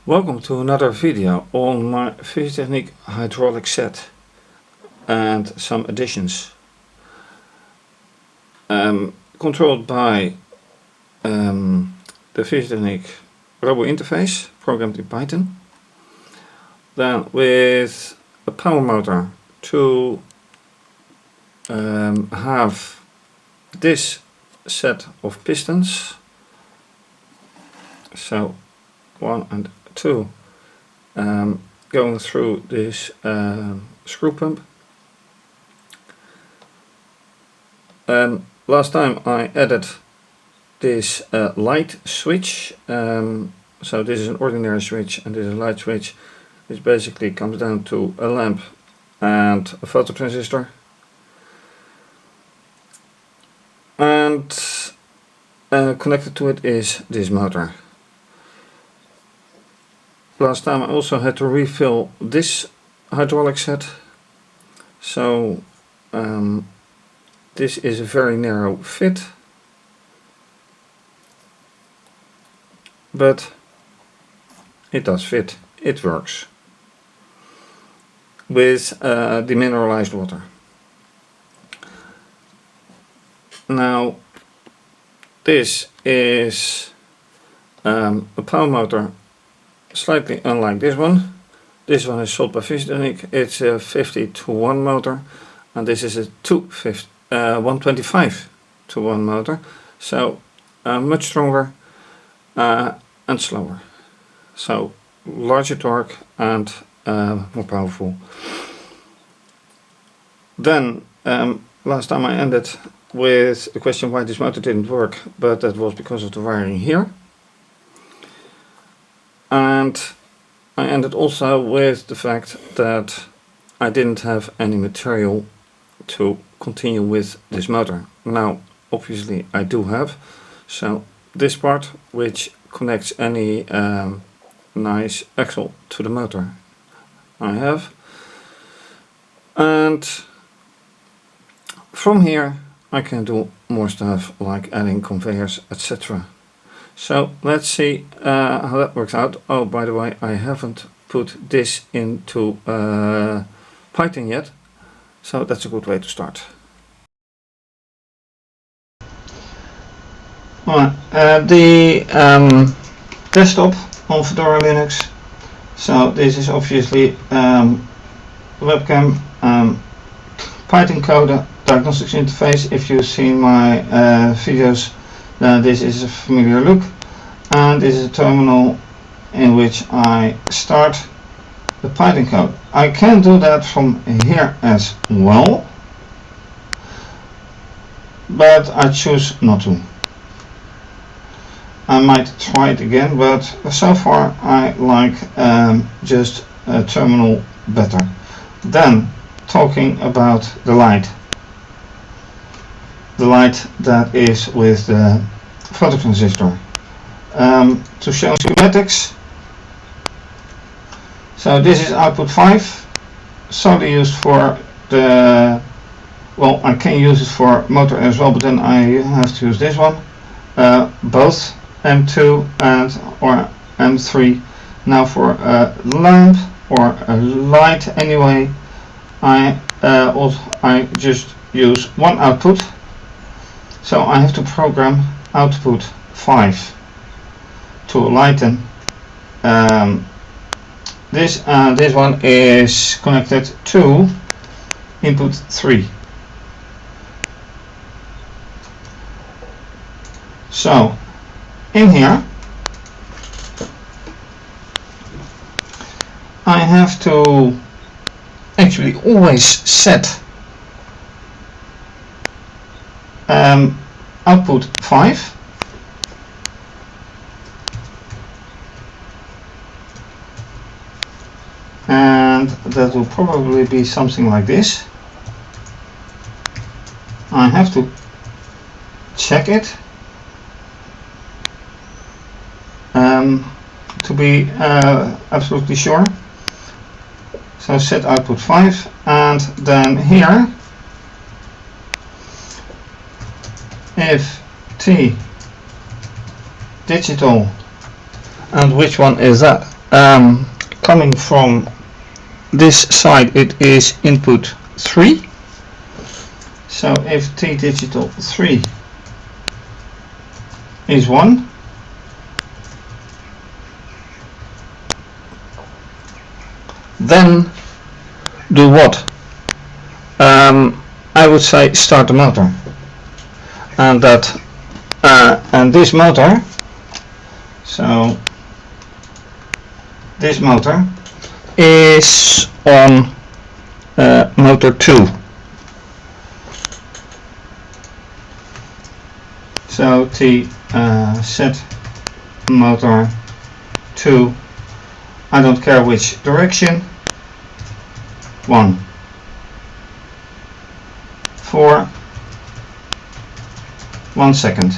Welcome to another video on my fischertechnik hydraulic set and some additions. Controlled by the fischertechnik robo interface programmed in Python. Then with a power motor to have this set of pistons. So 1 and 2 going through this screw pump. Last time I added this light switch, so this is an ordinary switch and this is a light switch, which basically comes down to a lamp and a phototransistor, and connected to it is this motor. Last time I also had to refill this hydraulic set, so this is a very narrow fit, but it does fit, it works with demineralized water. Now this is a power motor slightly unlike this one. This one is sold by fischertechnik. It's a 50-to-1 motor, and this is a 125-to-1 motor, so much stronger and slower, so larger torque and more powerful. Then last time I ended with a question why this motor didn't work, but that was because of the wiring here. And I ended also with the fact that I didn't have any material to continue with this motor. Now obviously I do have, so this part which connects any nice axle to the motor I have, and from here I can do more stuff like adding conveyors, etc. So let's see how that works out. Oh, by the way, I haven't put this into Python yet, so that's a good way to start. Well, the desktop on Fedora Linux. So this is obviously webcam, Python code, diagnostics interface. If you've seen my videos, this is a familiar look, and this is a terminal in which I start the Python code. I can do that from here as well, but I choose not to. I might try it again, but so far I like just a terminal better. Then talking about the light. The light that is with the phototransistor. To show schematics, so this is output 5, solely used for the, well, I can use it for motor as well, but then I have to use this one, both M2 and or M3. Now for a lamp or a light anyway, I just use one output. So I have to program output 5 to lighten. This one is connected to input 3. So in here I have to actually always set output 5 and that will probably be something like this. I have to check it to be absolutely sure. So set output 5, and then here if T digital, and which one is that? coming from this side, it is input 3. So if T digital 3 is 1, then do what? I would say start the motor, and that and this motor, so this motor is on motor 2. So T set motor 2, I don't care which direction, 1 for 1 second.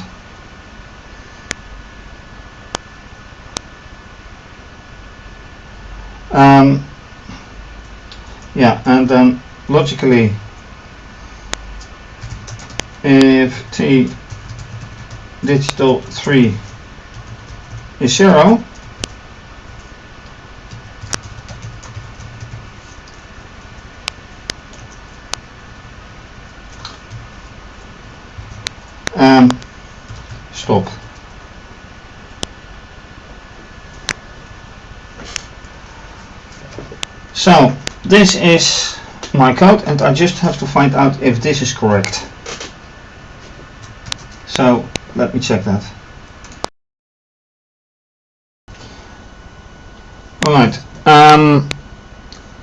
Yeah, and then logically, if T digital 3 is 0, stop. So this is my code, and I just have to find out if this is correct. So let me check that. Alright,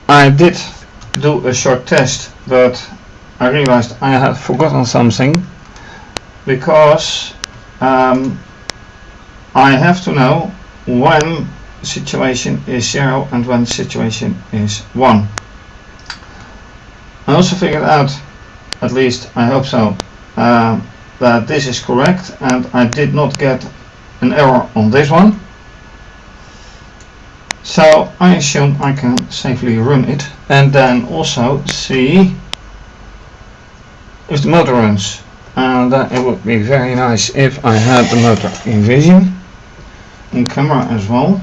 I did do a short test, but I realized I had forgotten something, because I have to know when situation is 0 and when situation is 1. I also figured out, at least I hope so, that this is correct, and I did not get an error on this one. So I assume I can safely run it, and then also see if the motor runs. And it would be very nice if I had the motor in vision, in camera as well.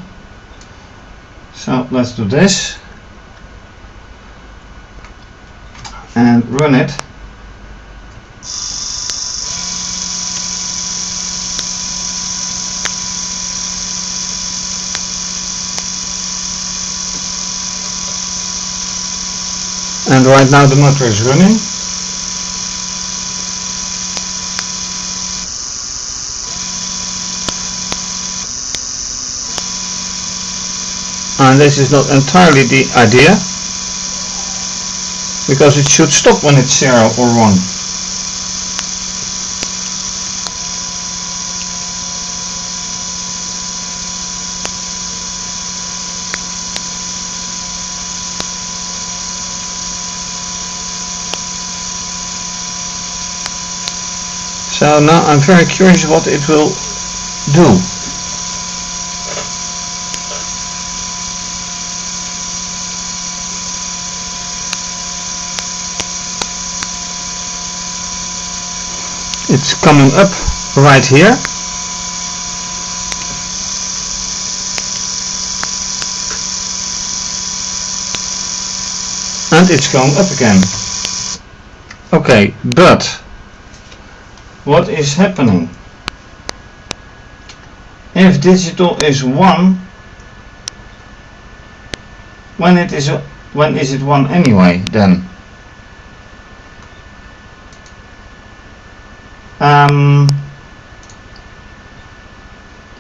So let's do this and run it. And right now the motor is running. And this is not entirely the idea, because it should stop when it's 0 or 1. So now I'm very curious what it will do. It's coming up right here. And it's going up again. Okay, but what is happening? If digital is 1, when is it 1 anyway then?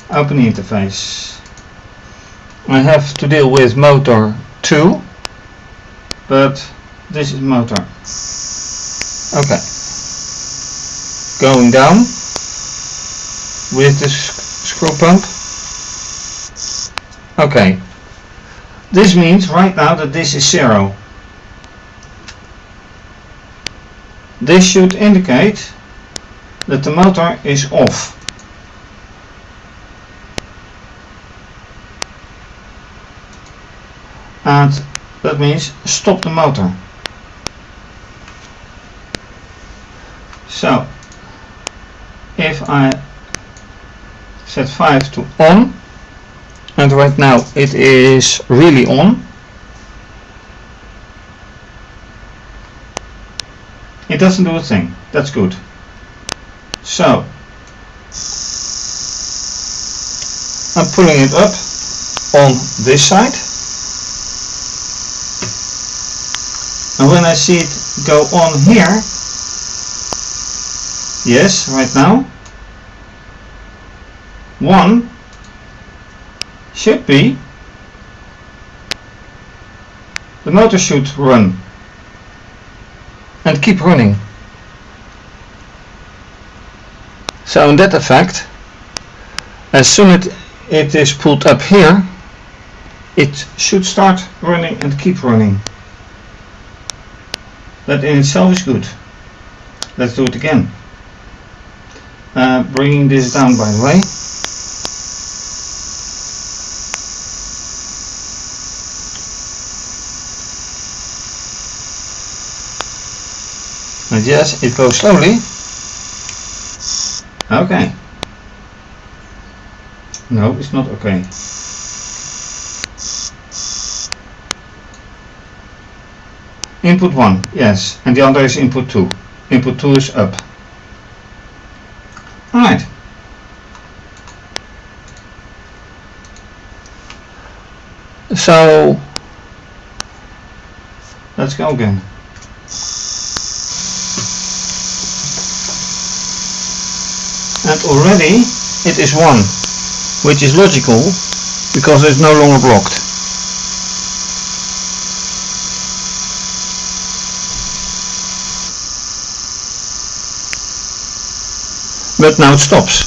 Open the interface. I have to deal with motor 2, but this is motor. Okay. Going down with the screw pump. Okay. This means right now that this is 0. This should indicate that the motor is off. And that means stop the motor. So if I set 5 to on, and right now it is really on. It doesn't do a thing. That's good. So I'm pulling it up on this side, and when I see it go on here, yes, right now, one should be, the motor should run and keep running. So in that effect, as soon as it is pulled up here, it should start running and keep running. That in itself is good. Let's do it again. Bringing this down, by the way. And yes, it goes slowly. Okay. No, it's not okay. Input 1, yes, and the other is input 2. Input 2 is up. Alright. So let's go again. And already it is 1, which is logical because it's no longer blocked. But now it stops.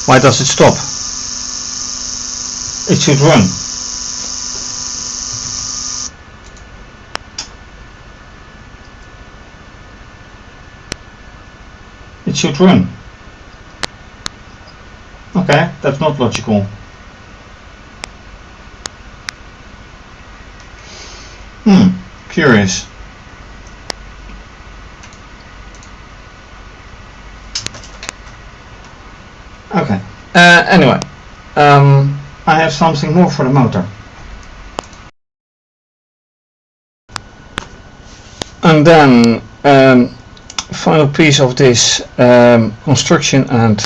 Why does it stop? It should run. It should run. Okay, that's not logical. Curious. Okay, anyway, I have something more for the motor. And then final piece of this construction and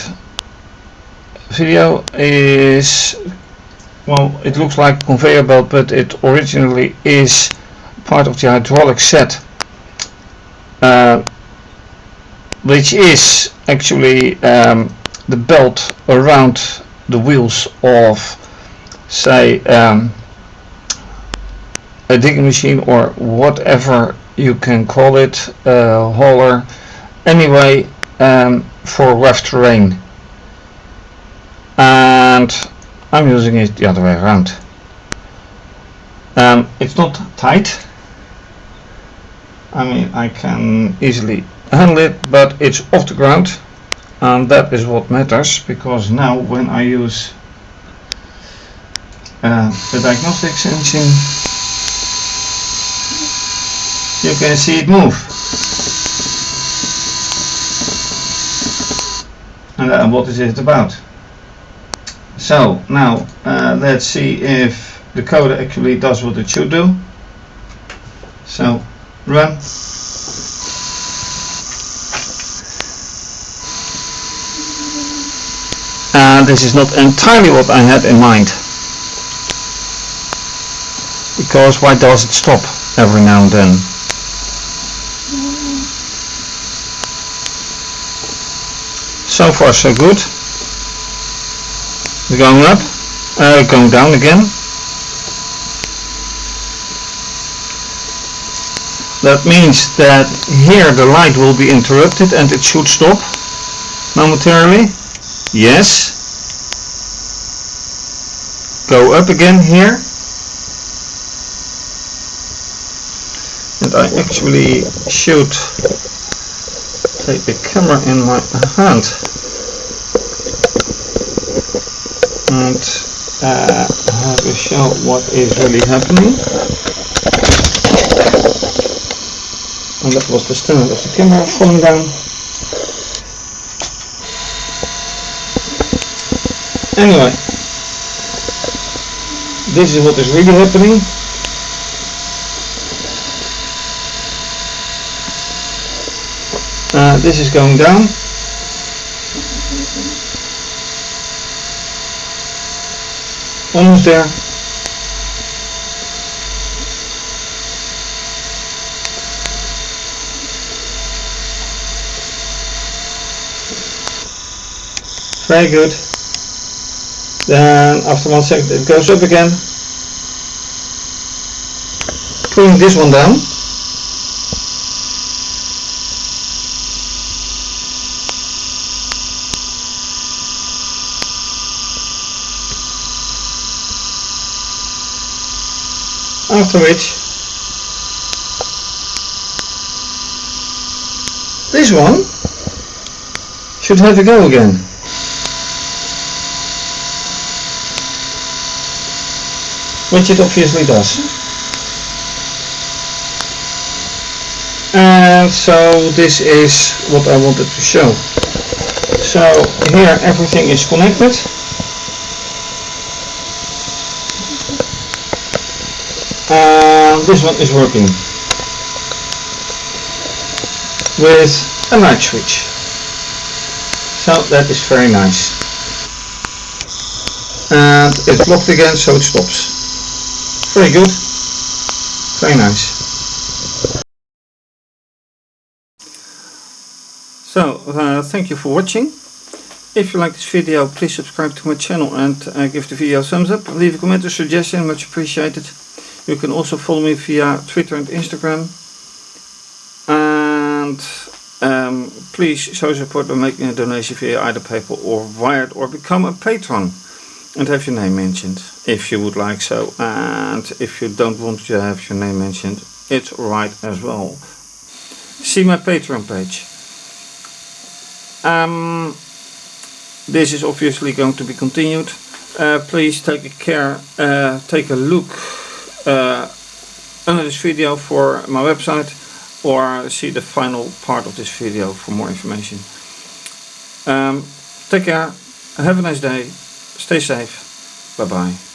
video is, well, it looks like a conveyor belt, but it originally is part of the hydraulic set, which is actually the belt around the wheels of, say, a digging machine or whatever you can call it, hauler, anyway, for rough terrain. And I'm using it the other way around. It's not tight. I mean, I can easily handle it, but it's off the ground, and that is what matters, because now when I use the diagnostics engine, you can see it move. And what is it about? So now let's see if the code actually does what it should do. So run. This is not entirely what I had in mind, because why does it stop every now and then? So far so good. It's going up, going down again. That means that here the light will be interrupted and it should stop momentarily. Yes. Go up again here. And I actually should take the camera in my hand and have a show what is really happening. And that was the stand of the camera falling down. Anyway, this is what is really happening. This is going down. Almost there. Very good. Then after 1 second it goes up again. Putting this one down. After which this one should have to go again. Which it obviously does. And so this is what I wanted to show. So here everything is connected. And this one is working with a light switch. So that is very nice. And it's blocked again, so it stops. Very good. Very nice. So, thank you for watching. If you like this video, please subscribe to my channel and give the video a thumbs up. Leave a comment or suggestion, much appreciated. You can also follow me via Twitter and Instagram. And please show support by making a donation via either PayPal or Wired, or become a patron and have your name mentioned if you would like so. And if you don't want to have your name mentioned, it's alright as well. See my Patreon page. This is obviously going to be continued. Please take a look under this video for my website, or see the final part of this video for more information. Take care, have a nice day, stay safe, bye bye.